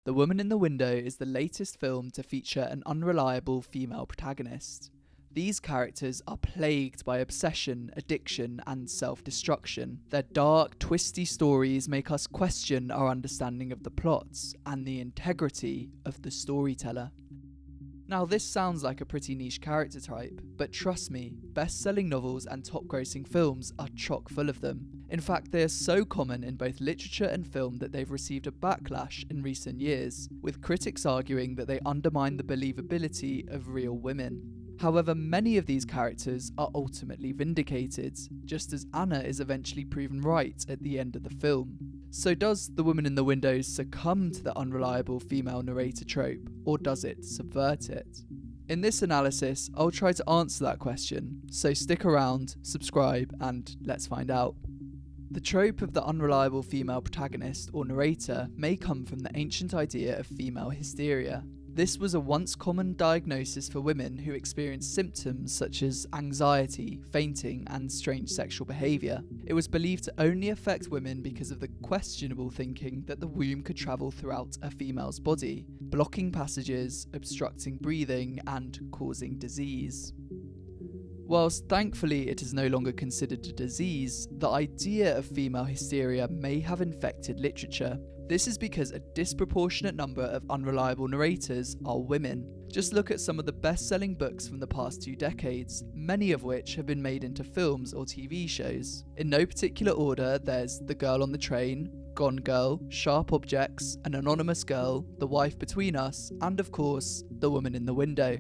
The Woman in the Window is the latest film to feature an unreliable female protagonist. These characters are plagued by obsession, addiction, and self-destruction. Their dark, twisty stories make us question our understanding of the plots and the integrity of the storyteller. Now, this sounds like a pretty niche character type, but trust me, best-selling novels and top-grossing films are chock full of them. In fact, they are so common in both literature and film that they've received a backlash in recent years, with critics arguing that they undermine the believability of real women. However, many of these characters are ultimately vindicated, just as Anna is eventually proven right at the end of the film. So does The Woman in the Window succumb to the unreliable female narrator trope, or does it subvert it? In this analysis, I'll try to answer that question, so stick around, subscribe, and let's find out. The trope of the unreliable female protagonist or narrator may come from the ancient idea of female hysteria. This was a once common diagnosis for women who experienced symptoms such as anxiety, fainting, and strange sexual behaviour. It was believed to only affect women because of the questionable thinking that the womb could travel throughout a female's body, blocking passages, obstructing breathing, and causing disease. Whilst thankfully it is no longer considered a disease, the idea of female hysteria may have infected literature. This is because a disproportionate number of unreliable narrators are women. Just look at some of the best-selling books from the past 2 decades, many of which have been made into films or TV shows. In no particular order, there's The Girl on the Train, Gone Girl, Sharp Objects, An Anonymous Girl, The Wife Between Us, and of course, The Woman in the Window.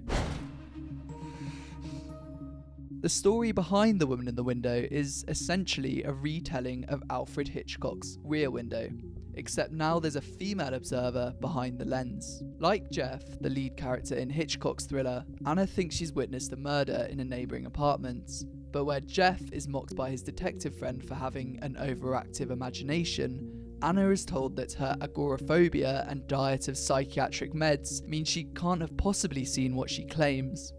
The story behind The Woman in the Window is essentially a retelling of Alfred Hitchcock's Rear Window, except now there's a female observer behind the lens. Like Jeff, the lead character in Hitchcock's thriller, Anna thinks she's witnessed a murder in a neighbouring apartment, but where Jeff is mocked by his detective friend for having an overactive imagination, Anna is told that her agoraphobia and diet of psychiatric meds means she can't have possibly seen what she claims.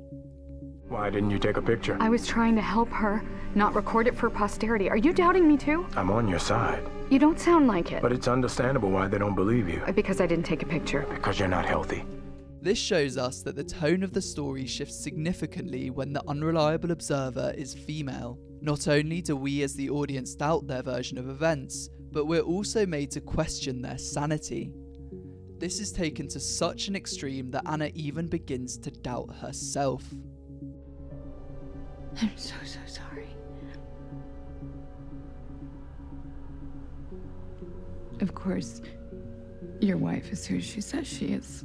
Why didn't you take a picture? I was trying to help her, not record it for posterity. Are you doubting me too? I'm on your side. You don't sound like it. But it's understandable why they don't believe you. Because I didn't take a picture. Because you're not healthy. This shows us that the tone of the story shifts significantly when the unreliable observer is female. Not only do we as the audience doubt their version of events, but we're also made to question their sanity. This is taken to such an extreme that Anna even begins to doubt herself. I'm so sorry. Of course, your wife is who she says she is.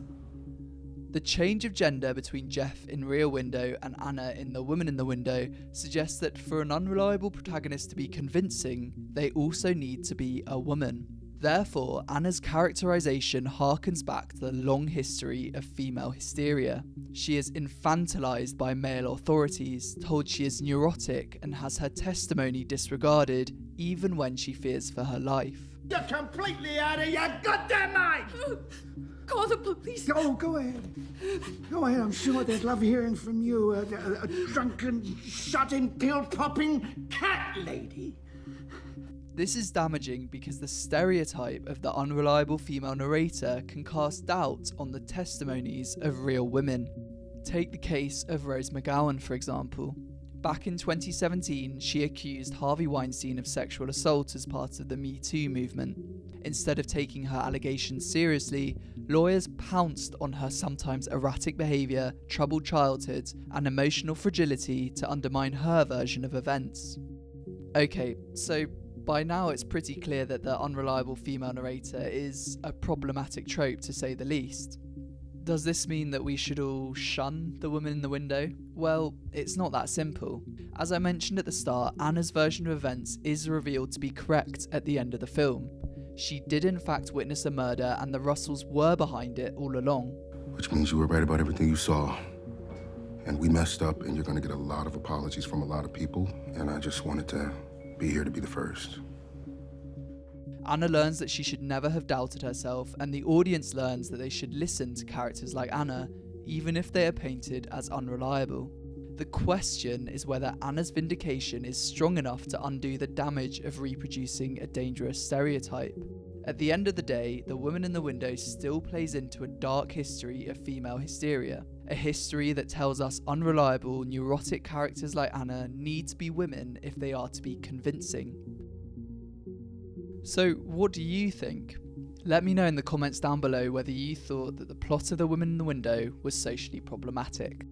The change of gender between Jeff in Rear Window and Anna in The Woman in the Window suggests that for an unreliable protagonist to be convincing, they also need to be a woman. Therefore, Anna's characterization harkens back to the long history of female hysteria. She is infantilized by male authorities, told she is neurotic, and has her testimony disregarded, even when she fears for her life. You're completely out of your goddamn mind! Call the police. Go ahead. Go ahead. I'm sure they'd love hearing from you, a drunken, shot-in, pill-popping cat lady. This is damaging because the stereotype of the unreliable female narrator can cast doubt on the testimonies of real women. Take the case of Rose McGowan, for example. Back in 2017, she accused Harvey Weinstein of sexual assault as part of the Me Too movement. Instead of taking her allegations seriously, lawyers pounced on her sometimes erratic behaviour, troubled childhood, and emotional fragility to undermine her version of events. Okay, so by now it's pretty clear that the unreliable female narrator is a problematic trope to say the least. Does this mean that we should all shun The Woman in the Window? Well, it's not that simple. As I mentioned at the start, Anna's version of events is revealed to be correct at the end of the film. She did in fact witness a murder and the Russells were behind it all along. Which means you were right about everything you saw. And we messed up and you're gonna get a lot of apologies from a lot of people, and I just wanted to be here to be the first. Anna learns that she should never have doubted herself, and the audience learns that they should listen to characters like Anna, even if they are painted as unreliable. The question is whether Anna's vindication is strong enough to undo the damage of reproducing a dangerous stereotype. At the end of the day, The Woman in the Window still plays into a dark history of female hysteria, a history that tells us unreliable, neurotic characters like Anna need to be women if they are to be convincing. So, what do you think? Let me know in the comments down below whether you thought that the plot of The Woman in the Window was socially problematic.